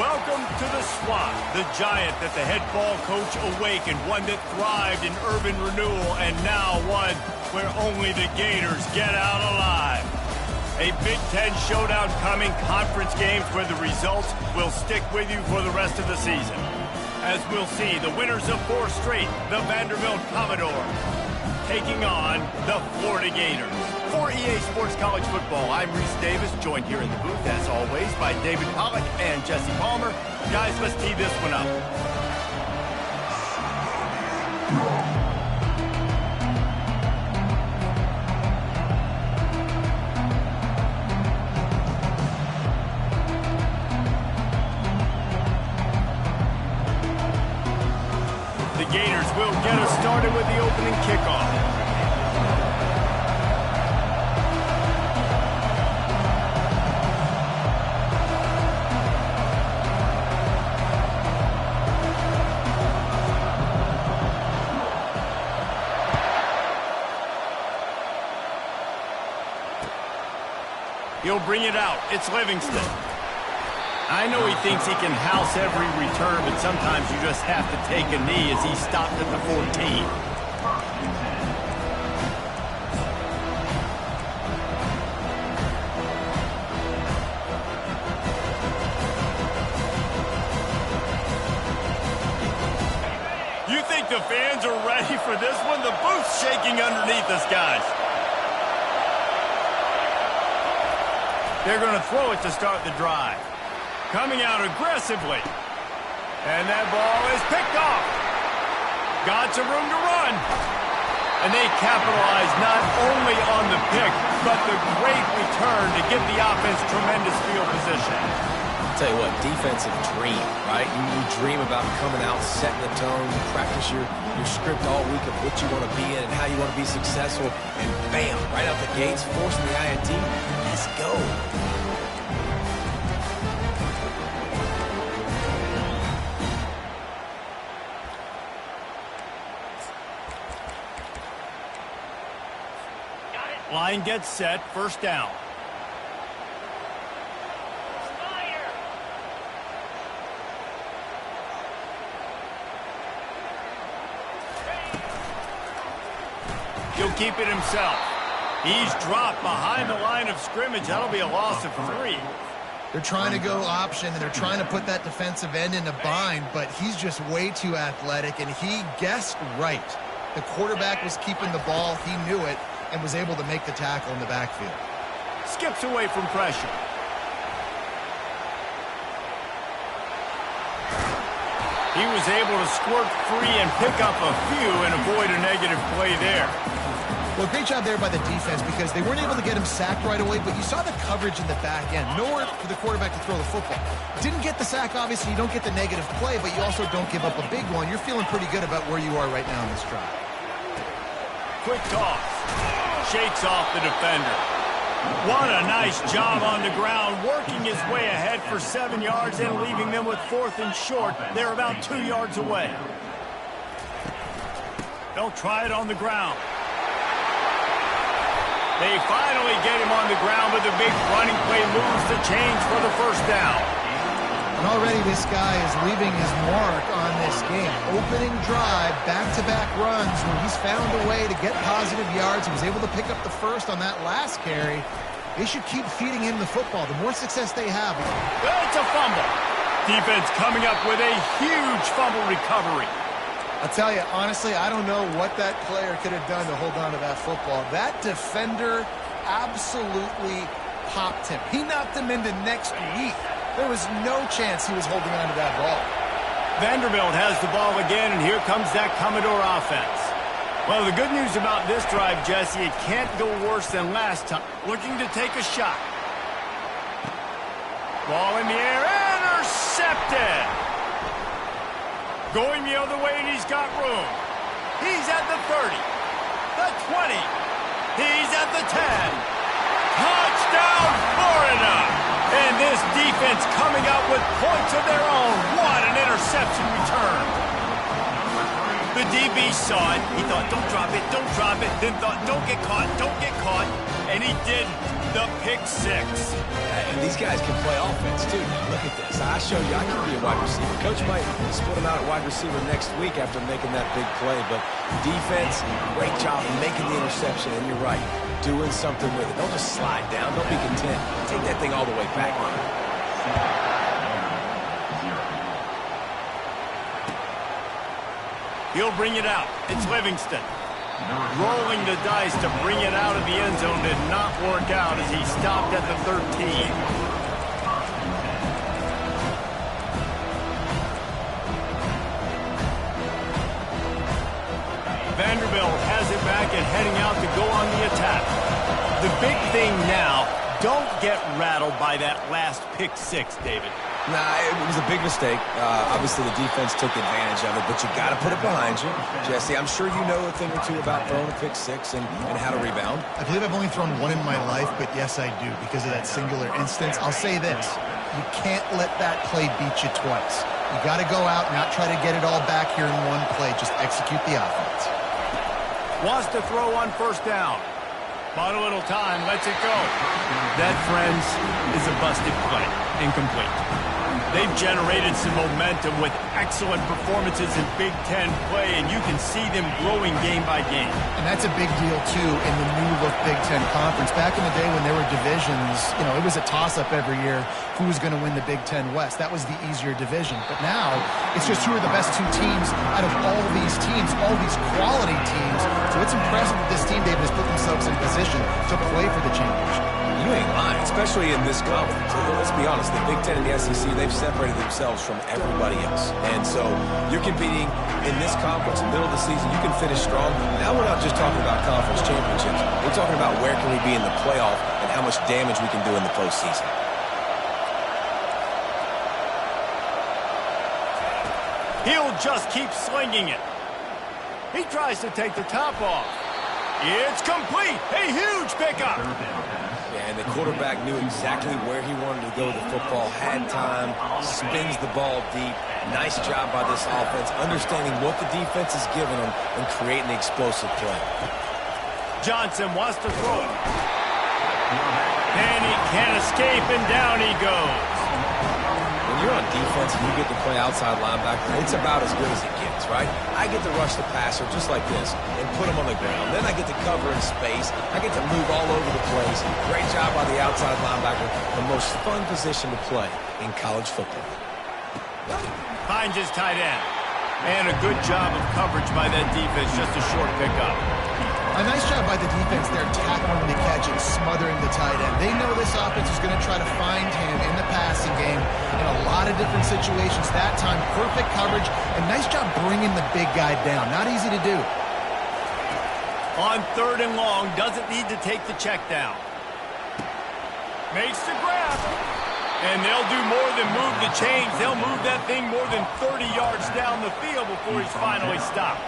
Welcome to the Swamp, the giant that the head ball coach awakened, one that thrived in urban renewal, and now one where only the Gators get out alive. A Big Ten showdown coming, conference games where the results will stick with you for the rest of the season. As we'll see, the winners of 4 straight, the Vanderbilt Commodores, taking on the Florida Gators. For EA Sports College Football, I'm Reese Davis, joined here in the booth, as always, by David Pollack and Jesse Palmer. Guys, let's tee this one up. The Gators will get us started with the opening kickoff. He'll bring it out. It's Livingston. I know he thinks he can house every return, but sometimes you just have to take a knee as he stopped at the 14. You think the fans are ready for this one? The booth's shaking underneath us, guys. They're going to throw it to start the drive. Coming out aggressively. And that ball is picked off. Got some room to run. And they capitalize not only on the pick, but the great return to give the offense tremendous field position. I'll tell you what, defensive dream, right? You dream about coming out, setting the tone. You practice your script all week of what you want to be in and how you want to be successful. And bam, right out the gates, forcing the INT. Let's go. Line gets set, first down. He'll keep it himself. He's dropped behind the line of scrimmage. That'll be a loss of 3. They're trying to go option, and they're trying to put that defensive end in a bind, but he's just way too athletic, and he guessed right. The quarterback was keeping the ball. He knew it and was able to make the tackle in the backfield. Skips away from pressure. He was able to squirt free and pick up a few and avoid a negative play there. Well, great job there by the defense because they weren't able to get him sacked right away, but you saw the coverage in the back end. Nowhere for the quarterback to throw the football. Didn't get the sack, obviously. You don't get the negative play, but you also don't give up a big one. You're feeling pretty good about where you are right now in this drive. Quick toss. Shakes off the defender. What a nice job on the ground, working his way ahead for 7 yards and leaving them with 4th and short. They're about 2 yards away. They'll try it on the ground. They finally get him on the ground with a big running play, moves the chains for the first down. And already this guy is leaving his mark on this game. Opening drive, back-to-back runs where he's found a way to get positive yards. He was able to pick up the first on that last carry. They should keep feeding him the football. The more success they have. It's a fumble. Defense coming up with a huge fumble recovery. I'll tell you, honestly, I don't know what that player could have done to hold on to that football. That defender absolutely popped him. He knocked him into next week. There was no chance he was holding on to that ball. Vanderbilt has the ball again, and here comes that Commodore offense. Well, the good news about this drive, Jesse, it can't go worse than last time. Looking to take a shot. Ball in the air, intercepted. Going the other way, and he's got room. He's at the 30, the 20. He's at the 10. Touchdown, Florida! And this defense coming out with points of their own. What an interception return. The DB saw it. He thought, don't drop it, then thought, don't get caught. and he did the pick six. And these guys can play offense, too. Now, look at this. I showed you I can be a wide receiver. Coach might split him out at wide receiver next week after making that big play. But defense, great job making the interception. And you're right, doing something with it. Don't just slide down. Don't be content. Take that thing all the way back. He'll bring it out. It's Livingston. Rolling the dice to bring it out of the end zone did not work out as he stopped at the 13. Vanderbilt has it back and heading out to go on the attack. The big thing now, don't get rattled by that last pick six, David. Nah, it was a big mistake. Obviously, the defense took advantage of it, but you got to put it behind you. Jesse, I'm sure you know a thing or two about throwing a pick six and how to rebound. I believe I've only thrown one in my life, but yes, I do, because of that singular instance. I'll say this. You can't let that play beat you twice. You got to go out and not try to get it all back here in one play. Just execute the offense. Wants to throw on first down. Bought a little time, lets it go. That, friends, is a busted play. Incomplete. They've generated some momentum with excellent performances in Big Ten play, and you can see them growing game by game. And that's a big deal, too, in the new-look Big Ten Conference. Back in the day when there were divisions, you know, it was a toss-up every year who was going to win the Big Ten West. That was the easier division. But now, it's just who are the best two teams out of all these teams, all these quality teams. So it's impressive that this team, David, has put themselves in position to play for the championship. You ain't lying, especially in this conference. Let's be honest, the Big Ten and the SEC, they've separated themselves from everybody else. And so you're competing in this conference in the middle of the season. You can finish strong. Now we're not just talking about conference championships. We're talking about where can we be in the playoff and how much damage we can do in the postseason. He'll just keep slinging it. He tries to take the top off. It's complete. A huge pickup. Yeah, and the quarterback knew exactly where he wanted to go with the football, had time, spins the ball deep. Nice job by this offense, understanding what the defense is giving them and creating the explosive play. Johnson wants to throw it. And he can't escape, and down he goes. When you're on defense and you get to play outside linebacker, it's about as good as it gets, right? I get to rush the passer just like this and put him on the ground. Then I get to cover in space. I get to move all over the place. Great job by the outside linebacker. The most fun position to play in college football. Finds his tight end. And a good job of coverage by that defense. Just a short pickup. A nice job by the defense there, tackling the catch and smothering the tight end. They know this offense is going to try to find him in the passing game in a lot of different situations. That time, perfect coverage, and nice job bringing the big guy down. Not easy to do. On third and long, doesn't need to take the check down. Makes the grab. And they'll do more than move the chains. They'll move that thing more than 30 yards down the field before he's finally stopped.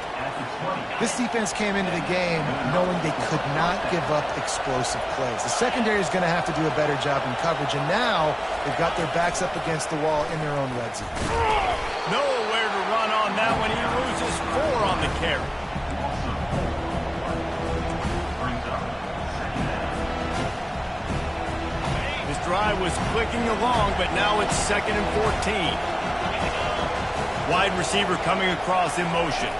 This defense came into the game knowing they could not give up explosive plays. The secondary is going to have to do a better job in coverage, and now they've got their backs up against the wall in their own red zone. Nowhere to run on that one. He loses 4 on the carry. His drive was clicking along, but now it's 2nd and 14. Wide receiver coming across in motion.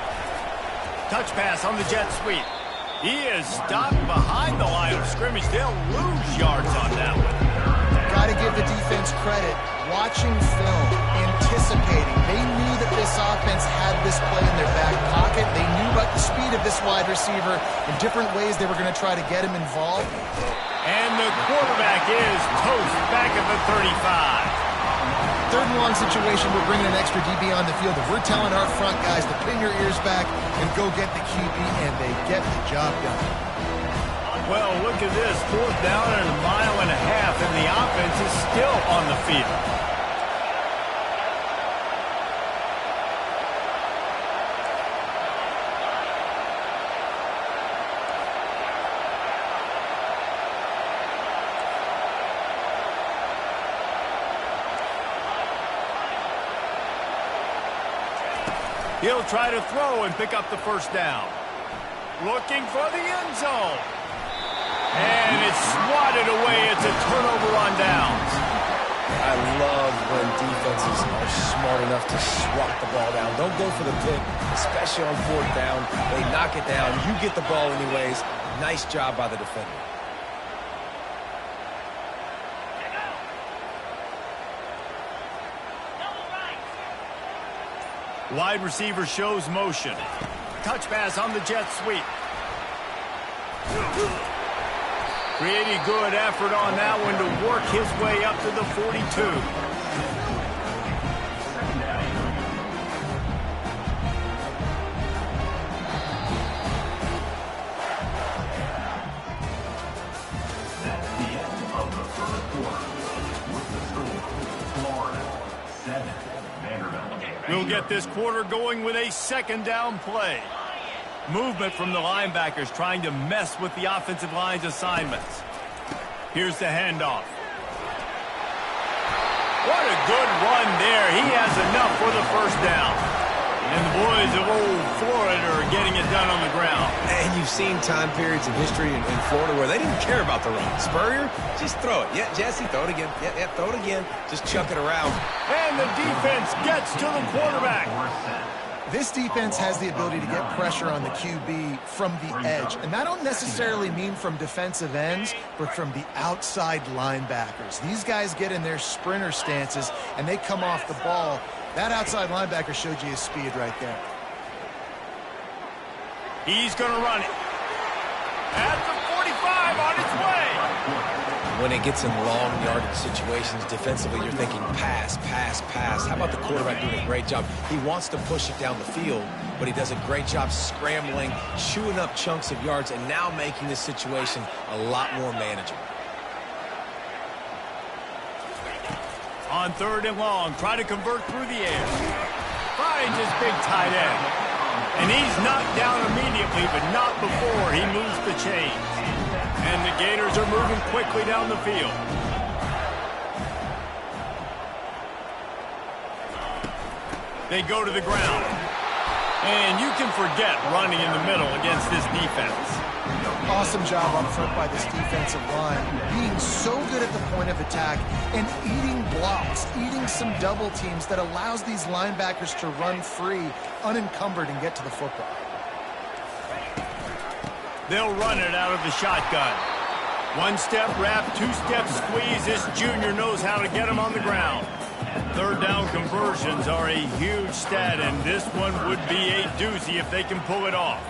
Touch pass on the jet sweep. He is stopped behind the line of scrimmage. They'll lose yards on that one. Got to give the defense credit. Watching film, anticipating. They knew that this offense had this play in their back pocket. They knew about the speed of this wide receiver and different ways they were going to try to get him involved. And the quarterback is toast back at the 35. Third and long situation, we're bringing an extra DB on the field. If we're telling our front guys to pin your ears back and go get the QB, and they get the job done. Well, look at this. 4th down and a mile and a half, and the offense is still on the field. He'll try to throw and pick up the first down. Looking for the end zone. And it's swatted away. It's a turnover on downs. I love when defenses are smart enough to swat the ball down. Don't go for the pick, especially on 4th down. They knock it down. You get the ball anyways. Nice job by the defender. Wide receiver shows motion. Touch pass on the jet sweep. Pretty good effort on that one to work his way up to the 42. That's the end of the first quarter. With the score, Florida 7, Vanderbilt. We'll get this quarter going with a 2nd down play. Movement from the linebackers trying to mess with the offensive line's assignments. Here's the handoff. What a good run there. He has enough for the 1st down. And the boys of old Florida are getting it done on the ground. And you've seen time periods in history in Florida where they didn't care about the run. Spurrier, just throw it. Yeah, Jesse, throw it again. Yeah, throw it again. Just chuck it around. And the defense gets to the quarterback. This defense has the ability to get pressure on the QB from the edge. And that don't necessarily mean from defensive ends, but from the outside linebackers. These guys get in their sprinter stances, and they come off the ball. That outside linebacker showed you his speed right there. He's going to run it. At the 45 on its way. When it gets in long yardage situations defensively, you're thinking pass, pass, pass. How about the quarterback doing a great job? He wants to push it down the field, but he does a great job scrambling, chewing up chunks of yards, and now making this situation a lot more manageable. On 3rd and long, try to convert through the air. Finds his big tight end. And he's knocked down immediately, but not before he moves the chains. And the Gators are moving quickly down the field. They go to the ground. And you can forget running in the middle against this defense. Awesome job up front by this defensive line, being so good at the point of attack and eating blocks, eating some double teams that allows these linebackers to run free, unencumbered, and get to the football. They'll run it out of the shotgun. 1-step wrap, 2-step squeeze. This junior knows how to get him on the ground. 3rd down conversions are a huge stat, and this one would be a doozy if they can pull it off.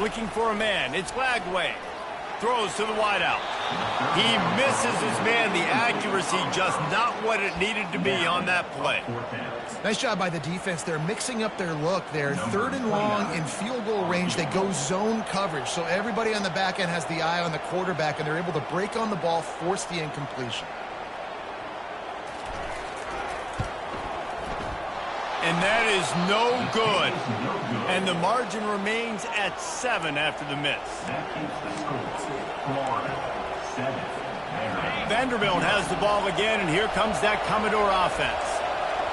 Looking for a man. It's Lagway. Throws to the wideout. He misses his man. The accuracy just not what it needed to be on that play. Nice job by the defense. They're mixing up their look there. 3rd and long in field goal range. They go zone coverage. So everybody on the back end has the eye on the quarterback, and they're able to break on the ball, force the incompletion. And that is no good. And the margin remains at 7 after the miss. Vanderbilt has the ball again, and here comes that Commodore offense.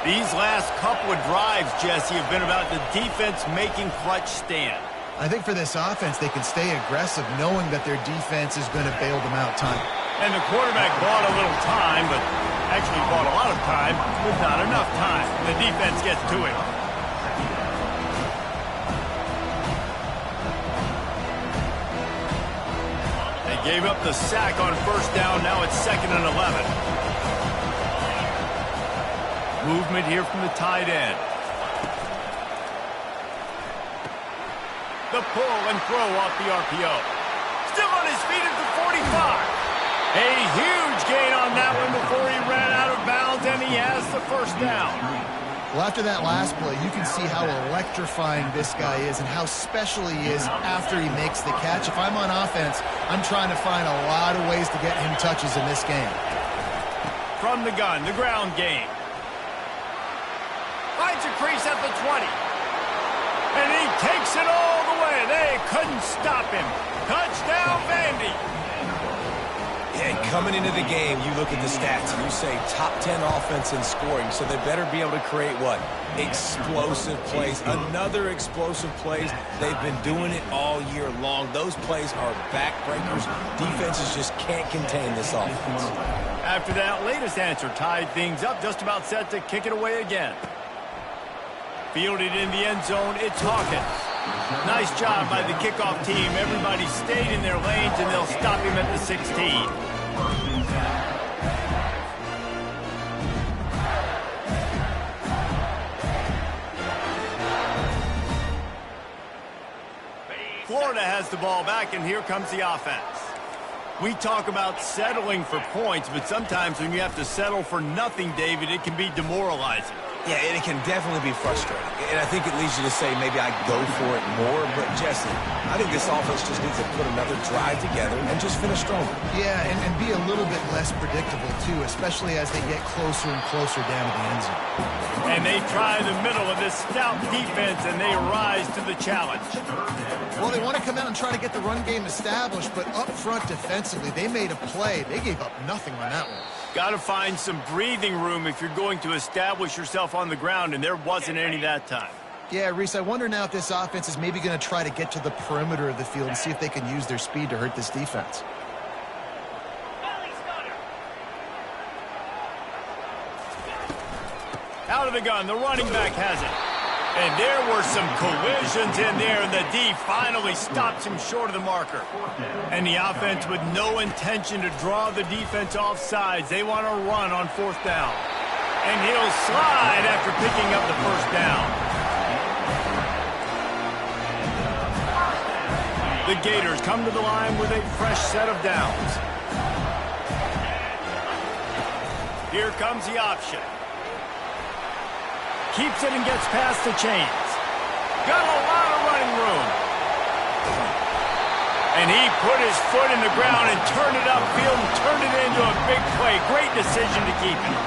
These last couple of drives, Jesse, have been about the defense making clutch stand. I think for this offense, they can stay aggressive knowing that their defense is going to bail them out time. And the quarterback bought a little time, but actually bought a lot of time with not enough time. The defense gets to it. They gave up the sack on 1st down. Now it's 2nd and 11. Movement here from the tight end. The pull and throw off the RPO. Still on his feet at the 45. A huge gain on that one before he ran out of bounds, and he has the 1st down. Well, after that last play, you can see how electrifying this guy is and how special he is after he makes the catch. If I'm on offense, I'm trying to find a lot of ways to get him touches in this game. From the gun, the ground game. Finds a crease at the 20. And he takes it all the way. They couldn't stop him. Touchdown, Vandy. And coming into the game, you look at the stats and you say top 10 offense in scoring, so they better be able to create what? Explosive plays. Another explosive plays. They've been doing it all year long. long. Those plays are backbreakers. Defenses just can't contain this offense. After that latest answer tied things up, just about set to kick it away again. Fielded in the end zone, it's Hawkins. Nice job by the kickoff team. Everybody stayed in their lanes, and they'll stop him at the 16. Florida has the ball back, and here comes the offense. We talk about settling for points, but sometimes when you have to settle for nothing, David, it can be demoralizing. Yeah, and it can definitely be frustrating. And I think it leads you to say maybe I go for it more. But, Jesse, I think this offense just needs to put another drive together and just finish stronger. Yeah, and be a little bit less predictable, too, especially as they get closer and closer down to the end zone. And they try the middle of this stout defense, and they rise to the challenge. Well, they want to come out and try to get the run game established, but up front defensively, they made a play. They gave up nothing on that one. Got to find some breathing room if you're going to establish yourself on the ground, and there wasn't any that time. Yeah, Reese, I wonder now if this offense is maybe going to try to get to the perimeter of the field and see if they can use their speed to hurt this defense. Out of the gun, the running back has it. And there were some collisions in there, and the D finally stops him short of the marker. And the offense with no intention to draw the defense off sides. They want to run on 4th down. And he'll slide after picking up the 1st down. The Gators come to the line with a fresh set of downs. Here comes the option. Keeps it and gets past the chains. Got a lot of running room. And he put his foot in the ground and turned it upfield and turned it into a big play. Great decision to keep it.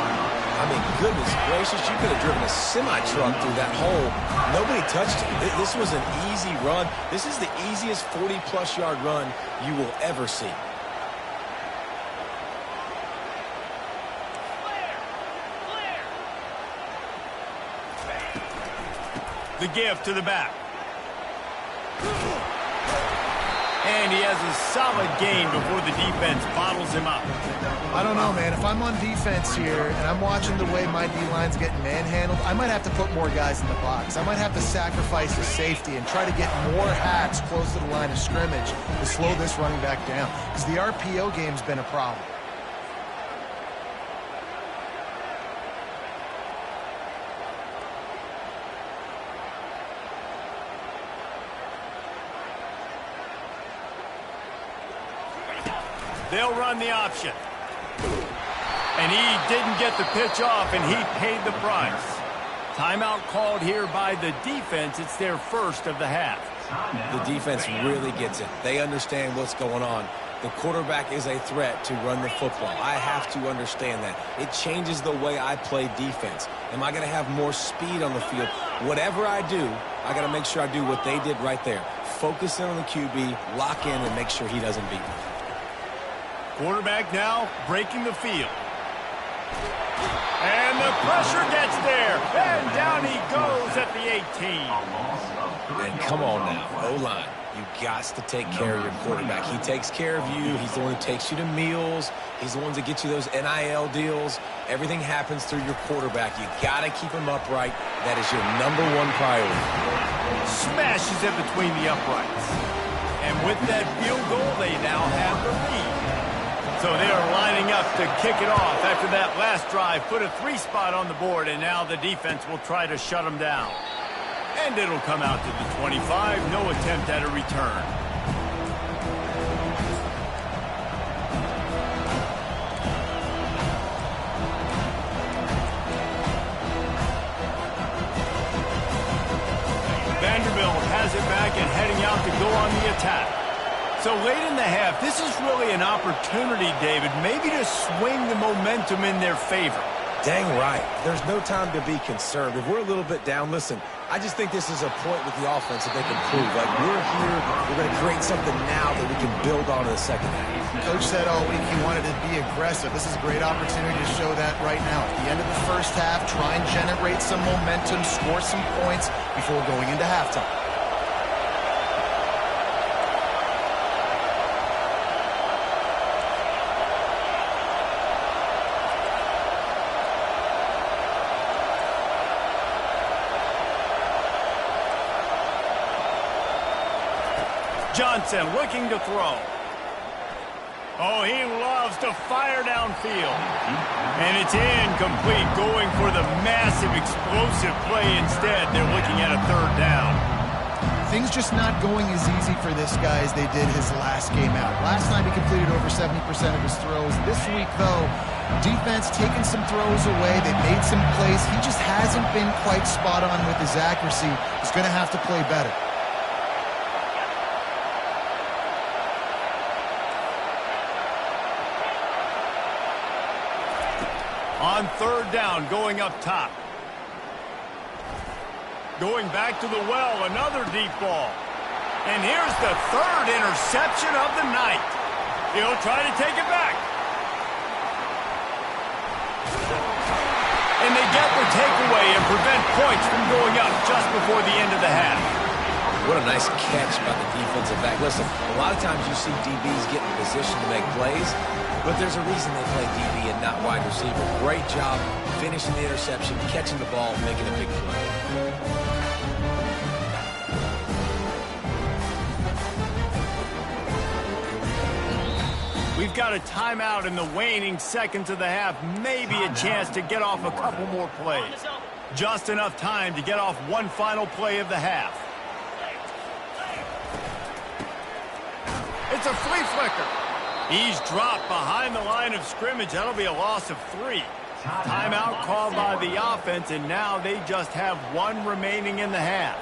I mean, goodness gracious, you could have driven a semi-truck through that hole. Nobody touched him. This was an easy run. This is the easiest 40-plus yard run you will ever see. The give to the back. And he has a solid gain before the defense bottles him up. I don't know, man. If I'm on defense here and I'm watching the way my D-line's getting manhandled, I might have to put more guys in the box. I might have to sacrifice the safety and try to get more hacks close to the line of scrimmage to slow this running back down, because the RPO game's been a problem. They'll run the option. And he didn't get the pitch off, and he paid the price. Timeout called here by the defense. It's their first of the half. The defense really gets it. They understand what's going on. The quarterback is a threat to run the football. I have to understand that. It changes the way I play defense. Am I going to have more speed on the field? Whatever I do, I got to make sure I do what they did right there. Focus in on the QB, lock in, and make sure he doesn't beat me. Quarterback now breaking the field. And the pressure gets there. And down he goes at the 18. And come on now, O-line. You got to take care of your quarterback. He takes care of you. He's the one who takes you to meals. He's the one that gets you those NIL deals. Everything happens through your quarterback. You got to keep him upright. That is your #1 priority. Smashes it between the uprights. And with that field goal, they now have the lead. So they are lining up to kick it off after that last drive. Put a 3-spot on the board, and now the defense will try to shut them down. And it'll come out to the 25. No attempt at a return. Vanderbilt has it back and heading out to go on the attack. So late in the half, this is really an opportunity, David, maybe to swing the momentum in their favor. Dang right. There's no time to be concerned. If we're a little bit down, listen, I just think this is a point with the offense that they can prove. Like, we're here, we're going to create something now that we can build on in the second half. Coach said all week he wanted to be aggressive. This is a great opportunity to show that right now. At the end of the first half, try and generate some momentum, score some points before going into halftime. Johnson looking to throw. Oh, he loves to fire downfield. And it's incomplete, going for the massive explosive play instead. They're looking at a third down. Things just not going as easy for this guy as they did his last game out. Last night he completed over 70% of his throws. This week, though, defense taking some throws away. They made some plays. He just hasn't been quite spot on with his accuracy. He's going to have to play better. On third down, going up top. Going back to the well, another deep ball. And here's the third interception of the night. He'll try to take it back. And they get the takeaway and prevent points from going up just before the end of the half. What a nice catch by the defensive back. Listen, a lot of times you see DBs get in position to make plays, but there's a reason they play DB and not wide receiver. Great job finishing the interception, catching the ball, making a big play. We've got a timeout in the waning seconds of the half. Maybe a chance to get off a couple more plays. Just enough time to get off one final play of the half. It's a flea flicker. He's dropped behind the line of scrimmage. That'll be a loss of 3. Timeout called by the offense, and now they just have one remaining in the half.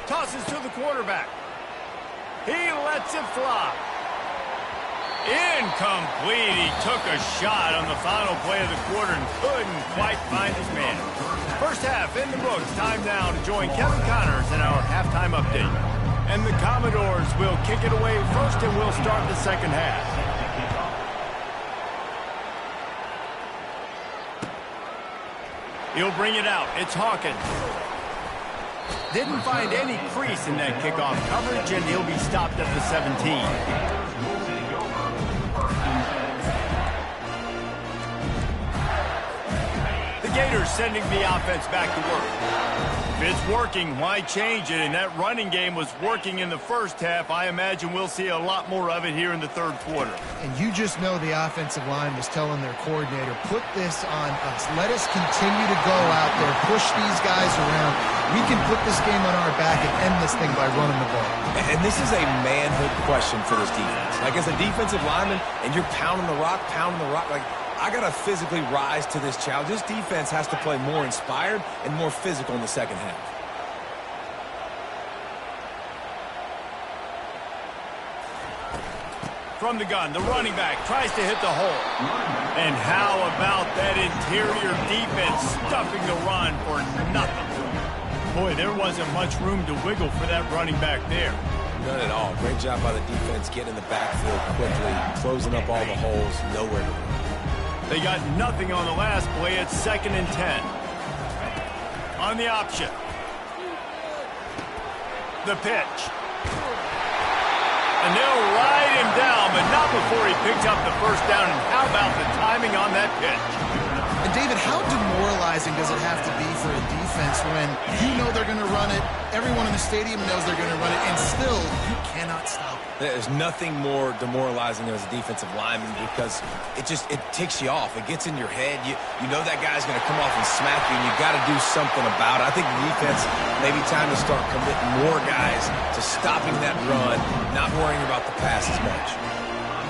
Tosses to the quarterback. He lets it fly. Incomplete. He took a shot on the final play of the quarter and couldn't quite find his man. First half in the books. Time now to join Kevin Connors in our halftime update. And the Commodores will kick it away first, and we'll start the second half. He'll bring it out. It's Hawkins. Didn't find any crease in that kickoff coverage, and he'll be stopped at the 17. The Gators sending the offense back to work. If it's working, why change it? And that running game was working in the first half. I imagine we'll see a lot more of it here in the third quarter. And you just know the offensive line was telling their coordinator, put this on us. Let us continue to go out there, push these guys around. We can put this game on our back and end this thing by running the ball. And this is a manhood question for this defense. Like, as a defensive lineman, and you're pounding the rock, like, I got to physically rise to this challenge. This defense has to play more inspired and more physical in the second half. From the gun, the running back tries to hit the hole. And how about that interior defense stuffing the run for nothing? Boy, there wasn't much room to wiggle for that running back there. None at all. Great job by the defense getting in the backfield quickly, closing up all the holes, nowhere to run. They got nothing on the last play. It's 2nd and 10. On the option. The pitch. And they'll ride him down, but not before he picks up the first down. And how about the timing on that pitch? And David, how demoralizing does it have to be for a defense when you know they're going to run it, everyone in the stadium knows they're going to run it, and still you cannot stop it? There's nothing more demoralizing as a defensive lineman because it ticks you off. It gets in your head. You know that guy's going to come off and smack you, and you got to do something about it. I think the defense, maybe time to start committing more guys to stopping that run, not worrying about the pass as much.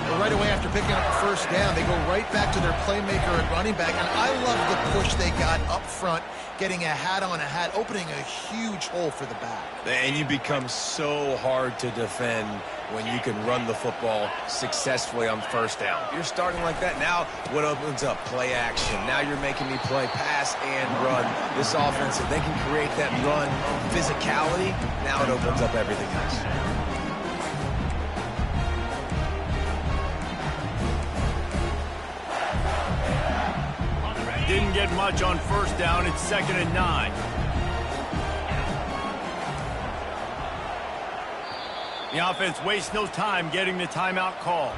Well, right away after picking up the first down, they go right back to their playmaker at running back. And I love the push they got up front, getting a hat on a hat, opening a huge hole for the back. And you become so hard to defend when you can run the football successfully on first down. You're starting like that. Now what opens up? Play action. Now you're making me play pass and run. This offense, if they can create that run physicality, now it opens up everything else. Didn't get much on first down. It's 2nd and 9. The offense wastes no time getting the timeout call.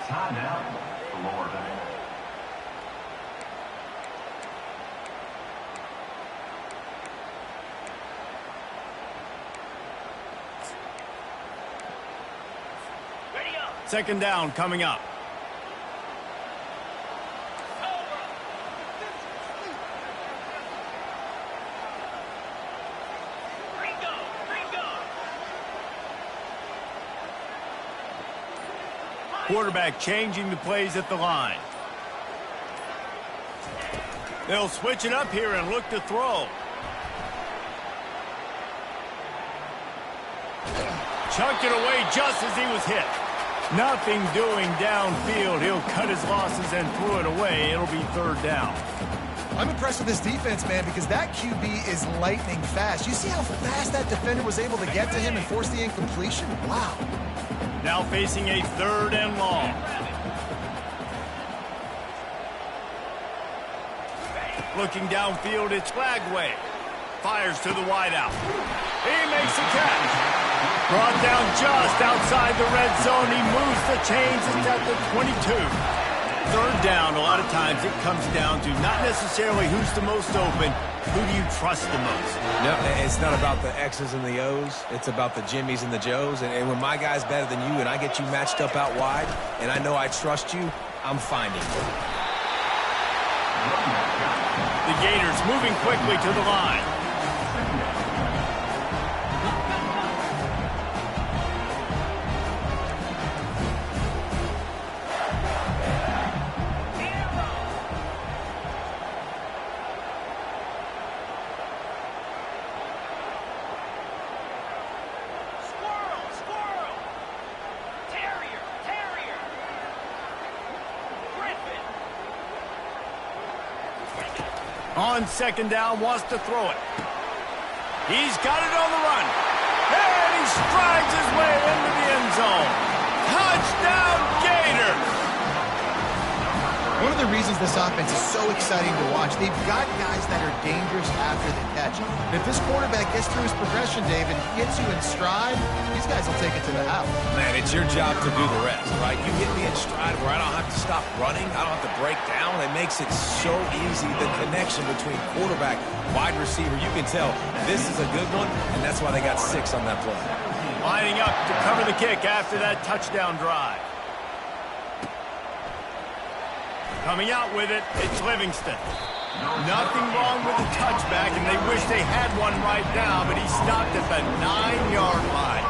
Timeout, Florida. Second down coming up. Quarterback changing the plays at the line. They'll switch it up here and look to throw. Chunked it away just as he was hit. Nothing doing downfield. He'll cut his losses and throw it away. It'll be third down. I'm impressed with this defense, man, because that QB is lightning fast. You see how fast that defender was able to get to him and force the incompletion? Wow. Now facing a third and long. Looking downfield, it's Flagway. Fires to the wideout. He makes a catch. Brought down just outside the red zone. He moves the chains. It's at the 22. Third down, a lot of times it comes down to not necessarily who's the most open, who do you trust the most? No, it's not about the X's and the O's. It's about the Jimmies and the Joes. And when my guy's better than you and I get you matched up out wide and I know I trust you, I'm finding you. The Gators moving quickly to the line. On second down, wants to throw it. He's got it on the run. And he strides his way into the end zone. Touchdown, Gators! One of the reasons this offense is so exciting to watch, they've got guys that are dangerous after the catch. And if this quarterback gets through his progression, David, gets you in stride, these guys will take it to the house. Man, it's your job to do the rest, right? You get me in stride where I don't have to stop running. I don't have to break down. It makes it so easy. The connection between quarterback, wide receiver, you can tell this is a good one, and that's why they got 6 on that play. Lining up to cover the kick after that touchdown drive. Coming out with it, it's Livingston. Nothing wrong with the touchback, and they wish they had one right now, but he stopped at the 9-yard line.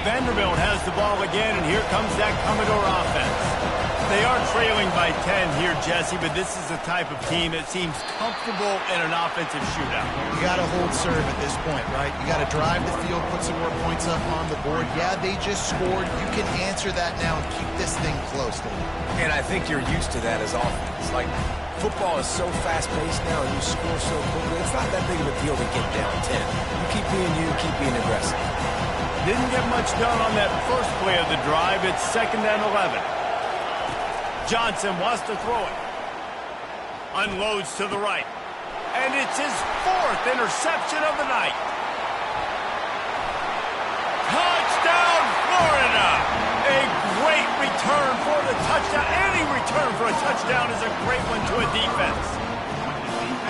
Vanderbilt has the ball again, and here comes that Commodore offense. They are trailing by 10 here, Jesse, but this is the type of team that seems comfortable in an offensive shootout. You got to hold serve at this point, right? You got to drive the field, put some more points up on the board. Yeah, they just scored. You can answer that now and keep this thing close, David. And I think you're used to that as offense. Like, football is so fast-paced now and you score so quickly, it's not that big of a deal to get down 10. You keep being you, keep being aggressive. Didn't get much done on that first play of the drive. It's second and 11. Johnson wants to throw it. Unloads to the right. And it's his 4th interception of the night. Touchdown, Florida! A great return for the touchdown. Any return for a touchdown is a great one to a defense.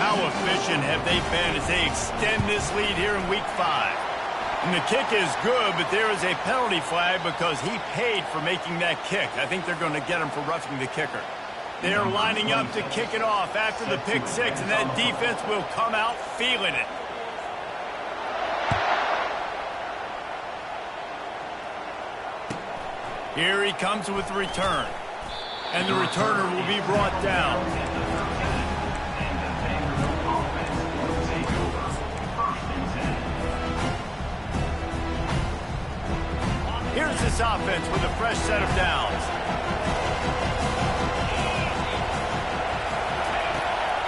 How efficient have they been as they extend this lead here in Week 5? And the kick is good, but there is a penalty flag because he paid for making that kick. I think they're going to get him for roughing the kicker. They're lining up to kick it off after the pick 6, and that defense will come out feeling it. Here he comes with the return. And the returner will be brought down. Here's this offense with a fresh set of downs.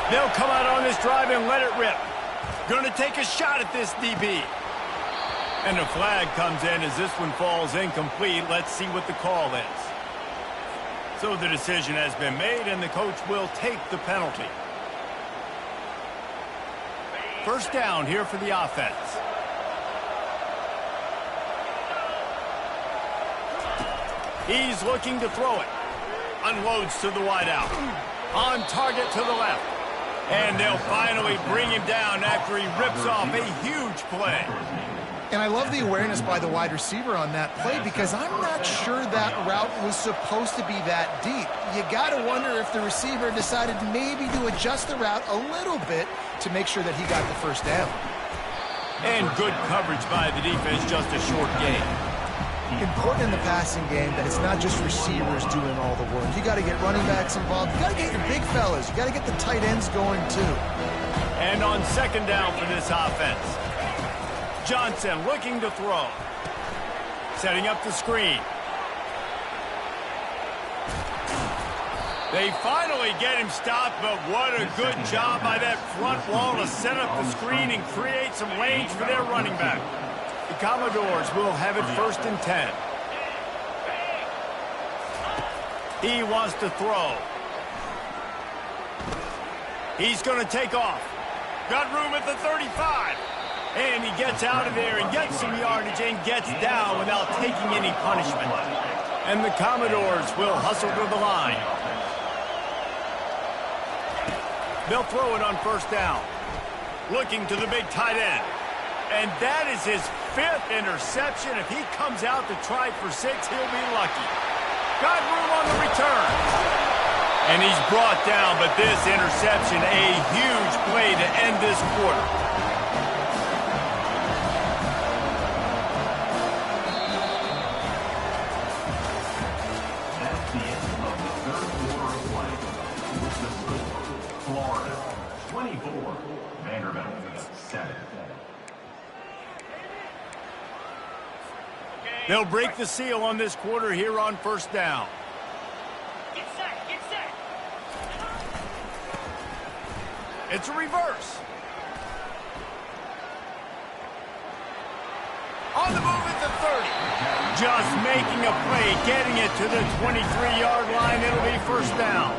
They'll come out on this drive and let it rip. Going to take a shot at this DB. And a flag comes in as this one falls incomplete. Let's see what the call is. So the decision has been made, and the coach will take the penalty. First down here for the offense. He's looking to throw it. Unloads to the wideout. On target to the left. And they'll finally bring him down after he rips off a huge play. And I love the awareness by the wide receiver on that play because I'm not sure that route was supposed to be that deep. You got to wonder if the receiver decided maybe to adjust the route a little bit to make sure that he got the first down. And good coverage by the defense, just a short gain. Important in the passing game that it's not just receivers doing all the work. You got to get running backs involved. You got to get your big fellas. You got to get the tight ends going too. And on second down for this offense, Johnson looking to throw. Setting up the screen. They finally get him stopped, but what a good job by that front wall to set up the screen and create some lanes for their running back. The Commodores will have it 1st and 10. He wants to throw. He's going to take off. Got room at the 35. And he gets out of there and gets some yardage and gets down without taking any punishment. And the Commodores will hustle to the line. They'll throw it on 1st down. Looking to the big tight end. And that is his 5th interception. If he comes out to try for 6, he'll be lucky. Got room on the return. And he's brought down, but this interception, a huge play to end this quarter. They'll break the seal on this quarter here on 1st down. Get set, get set. It's a reverse. On the move at the 30. Just making a play, getting it to the 23-yard line. It'll be 1st down.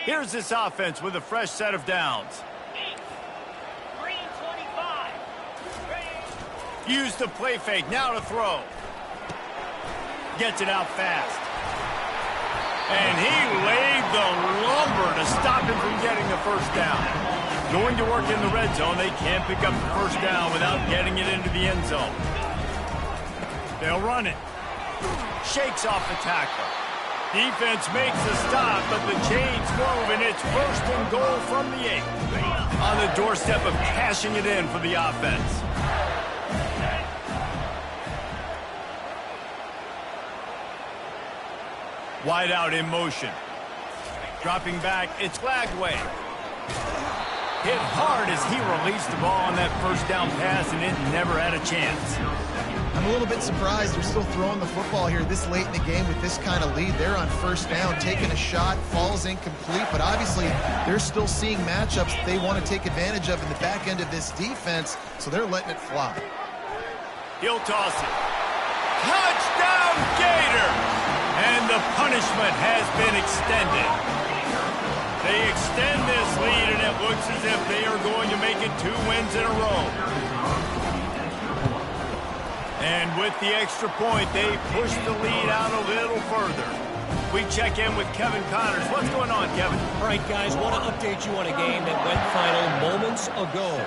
Here's this offense with a fresh set of downs. Green 25. Ready. Use the play fake, now to throw. Gets it out fast. And he laid the lumber to stop him from getting the 1st down. Going to work in the red zone, they can't pick up the 1st down without getting it into the end zone. They'll run it. Shakes off the tackler. Defense makes a stop, but the chains move, and it's 1st and goal from the 8. On the doorstep of cashing it in for the offense. Wide out in motion. Dropping back, it's Glagway. Hit hard as he released the ball on that 1st down pass, and it never had a chance. I'm a little bit surprised they're still throwing the football here this late in the game with this kind of lead. They're on 1st down, taking a shot, falls incomplete, but obviously they're still seeing matchups that they want to take advantage of in the back end of this defense, so they're letting it fly. He'll toss it. Touchdown, Gator! And the punishment has been extended. They extend this lead, and it looks as if they are going to make it 2 wins in a row. And with the extra point, they push the lead out a little further. We check in with Kevin Connors. What's going on, Kevin? All right, guys, want to update you on a game that went final moments ago.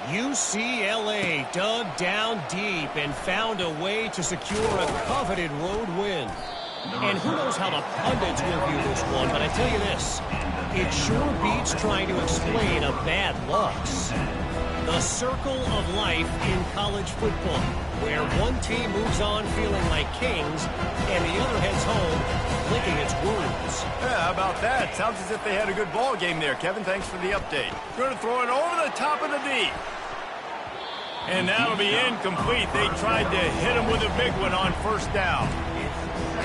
UCLA dug down deep and found a way to secure a coveted road win. And who knows how the pundits will view this one, but I tell you this, it sure beats trying to explain a bad loss. The circle of life in college football, where one team moves on feeling like kings and the other heads home licking its wounds. Yeah, how about that? Sounds as if they had a good ball game there. Kevin, thanks for the update. Going to throw it over the top of the D. And that'll be incomplete. They tried to hit him with a big one on 1st down.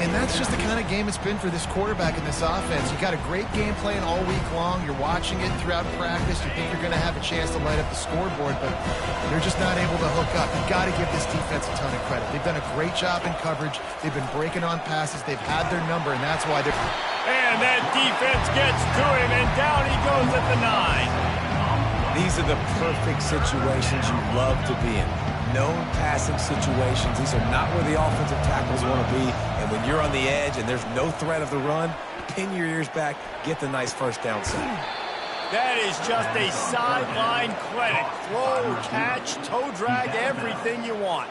And that's just the kind of game it's been for this quarterback in this offense. You got a great game plan all week long. You're watching it throughout practice. You think you're going to have a chance to light up the scoreboard, but they're just not able to hook up. You've got to give this defense a ton of credit. They've done a great job in coverage. They've been breaking on passes. They've had their number, and that's why they're... And that defense gets to him, and down he goes at the 9. These are the perfect situations you love to be in. No passing situations. These are not where the offensive tackles want to be. And when you're on the edge and there's no threat of the run, pin your ears back, get the nice first down sack. That is just a sideline clinic. Throw, catch, toe drag, everything you want.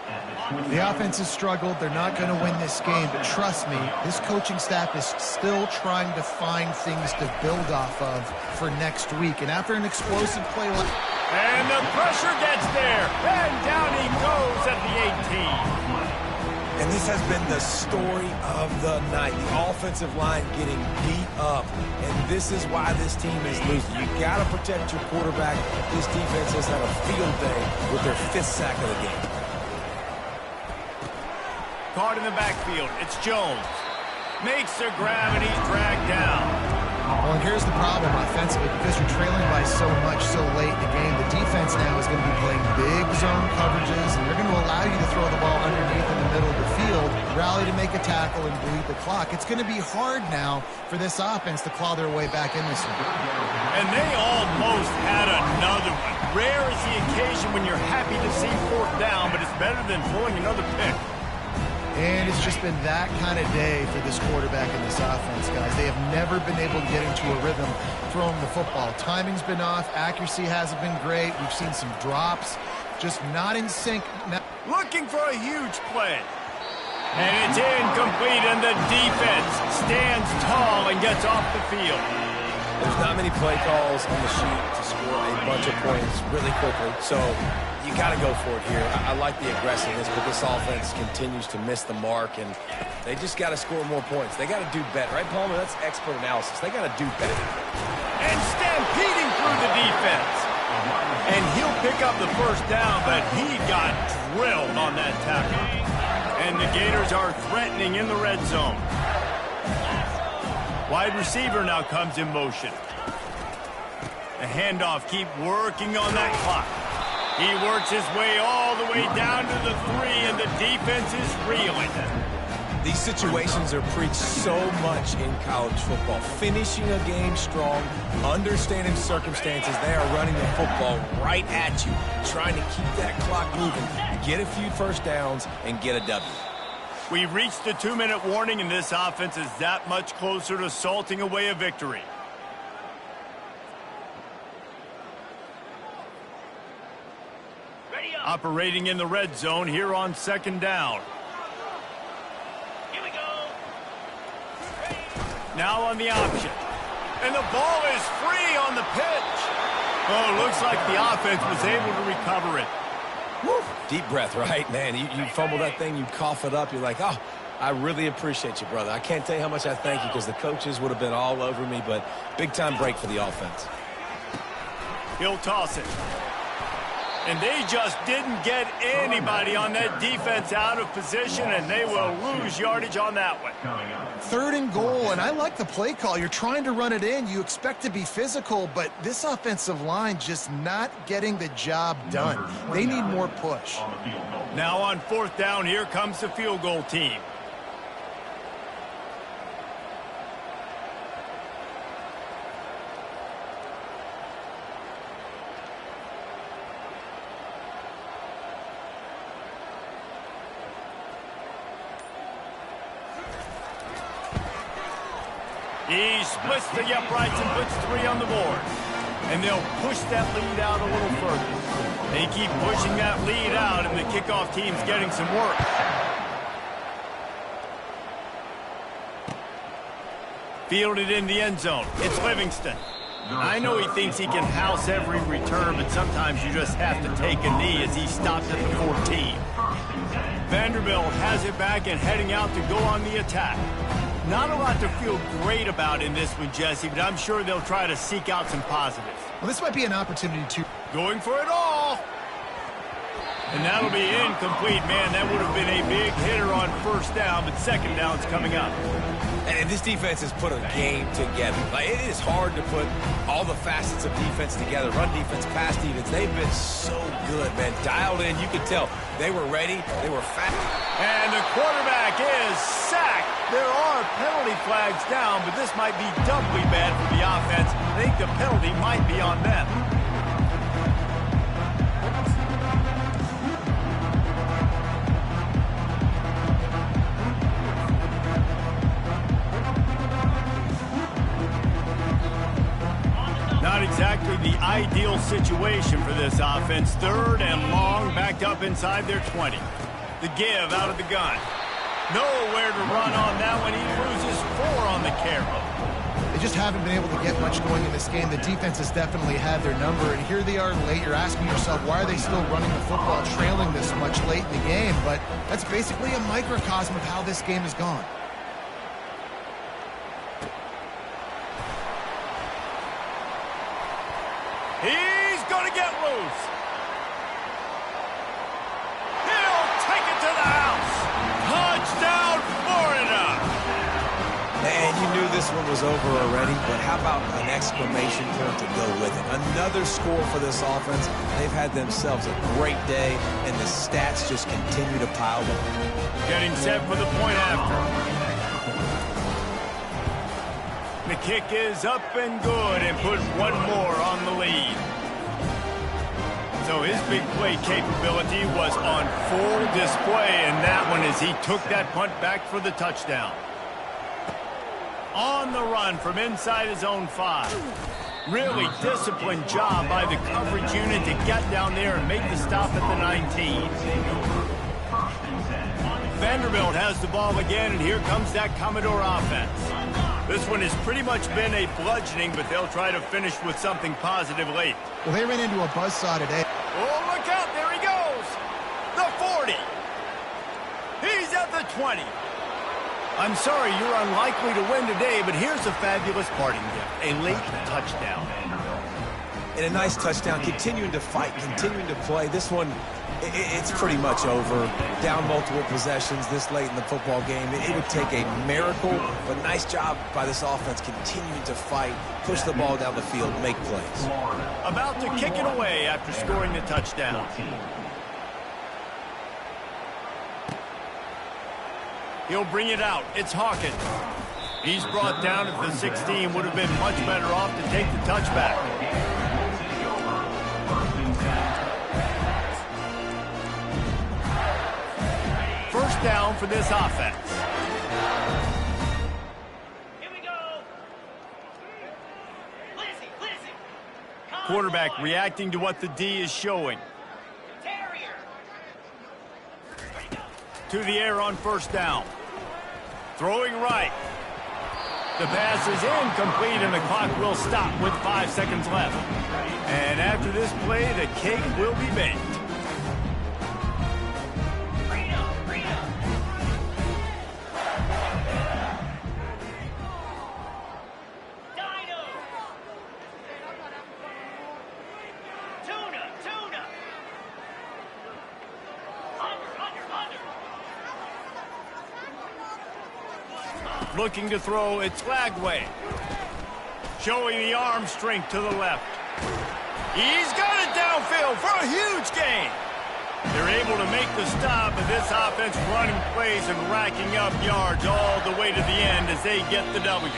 The offense has struggled. They're not going to win this game, but trust me, this coaching staff is still trying to find things to build off of for next week. And after an explosive play like... And the pressure gets there. And down he goes at the 18. And this has been the story of the night. The offensive line getting beat up. And this is why this team is losing. You got to protect your quarterback. This defense has had a field day with their 5th sack of the game. Caught in the backfield. It's Jones. Makes the grab and he's dragged down. Well, and here's the problem offensively. Because you're trailing by so much so late in the game, the defense now is going to be playing big zone coverages, and they're going to allow you to throw the ball underneath in the middle of the field, rally to make a tackle, and bleed the clock. It's going to be hard now for this offense to claw their way back in this one. And they almost had another one. Rare is the occasion when you're happy to see 4th down, but it's better than throwing another pick. And it's just been that kind of day for this quarterback and this offense, guys. They have never been able to get into a rhythm throwing the football. Timing's been off. Accuracy hasn't been great. We've seen some drops. Just not in sync. Looking for a huge play. And it's incomplete, and the defense stands tall and gets off the field. There's not many play calls on the sheet to score a bunch of points really quickly, so you got to go for it here. I like the aggressiveness, but this offense continues to miss the mark, and they just got to score more points. They got to do better, right, Palmer? That's expert analysis. They got to do better. And stampeding through the defense. And he'll pick up the first down, but he got drilled on that tackle. And the Gators are threatening in the red zone. Wide receiver now comes in motion. The handoff, keep working on that clock. He works his way all the way down to the 3, and the defense is reeling. These situations are preached so much in college football. Finishing a game strong, understanding circumstances. They are running the football right at you, trying to keep that clock moving, get a few first downs, and get a W. We've reached the 2-minute warning, and this offense is that much closer to salting away a victory. Operating in the red zone here on 2nd down. Here we go. Now on the option. And the ball is free on the pitch. Oh, looks like the offense was able to recover it. Woo. Deep breath, right? Man, you fumble that thing, you cough it up, you're like, oh, I really appreciate you, brother. I can't tell you how much I thank you because the coaches would have been all over me, but big-time break for the offense. He'll toss it. And they just didn't get anybody on that defense out of position, and they will lose yardage on that one. 3rd and goal, and I like the play call. You're trying to run it in. You expect to be physical, but this offensive line just not getting the job done. They need more push. Now on 4th down, here comes the field goal team. He splits the uprights and puts 3 on the board. And they'll push that lead out a little further. They keep pushing that lead out, and the kickoff team's getting some work. Fielded in the end zone. It's Livingston. I know he thinks he can house every return, but sometimes you just have to take a knee as he stops at the 14. Vanderbilt has it back and heading out to go on the attack. Not a lot to feel great about in this one, Jesse, but I'm sure they'll try to seek out some positives. Well, this might be an opportunity to... Going for it all. And that'll be incomplete, man. That would have been a big hitter on 1st down, but 2nd down's coming up. And this defense has put a game together. Like, it is hard to put all the facets of defense together. Run defense, pass defense. They've been so good, man. Dialed in. You could tell they were ready. They were fast. And the quarterback is sacked. There are penalty flags down, but this might be doubly bad for the offense. I think the penalty might be on them. ideal situation for this offense. 3rd and long, backed up inside their 20. The give out of the gun. Nowhere to run on that one. He loses 4 on the carry. They just haven't been able to get much going in this game. The defense has definitely had their number, and here they are late. You're asking yourself, why are they still running the football, trailing this much late in the game? But that's basically a microcosm of how this game has gone. He's going to get loose. He'll take it to the house. Touchdown, Florida. And you knew this one was over already, but how about an exclamation point to go with it? Another score for this offense. They've had themselves a great day, and the stats just continue to pile up. Getting set for the point after. The kick is up and good and put one more on the lead. So his big play capability was on full display in that one as he took that punt back for the touchdown. On the run from inside his own 5. Really disciplined job by the coverage unit to get down there and make the stop at the 19. Vanderbilt has the ball again, and here comes that Commodore offense. This one has pretty much been a bludgeoning, but they'll try to finish with something positive late. Well, they ran into a buzzsaw today. Oh, look out. There he goes. The 40. He's at the 20. I'm sorry, you're unlikely to win today, but here's a fabulous parting gift. A late touchdown. And a nice touchdown, continuing to fight, continuing to play. This one, it's pretty much over. Down multiple possessions this late in the football game. It would take a miracle, but nice job by this offense continuing to fight, push the ball down the field, make plays. About to kick it away after scoring the touchdown. He'll bring it out. It's Hawkins. He's brought down at the 16. Would have been much better off to take the touchback. First down for this offense. Here we go. Lizzie. Quarterback reacting to what the D is showing. Terrier. To the air on first down. Throwing right. The pass is incomplete, and the clock will stop with 5 seconds left. And after this play, the cake will be baked. Looking to throw, it's Lagway. Showing the arm strength to the left. He's got it downfield for a huge gain. They're able to make the stop, and this offense running plays and racking up yards all the way to the end as they get the W.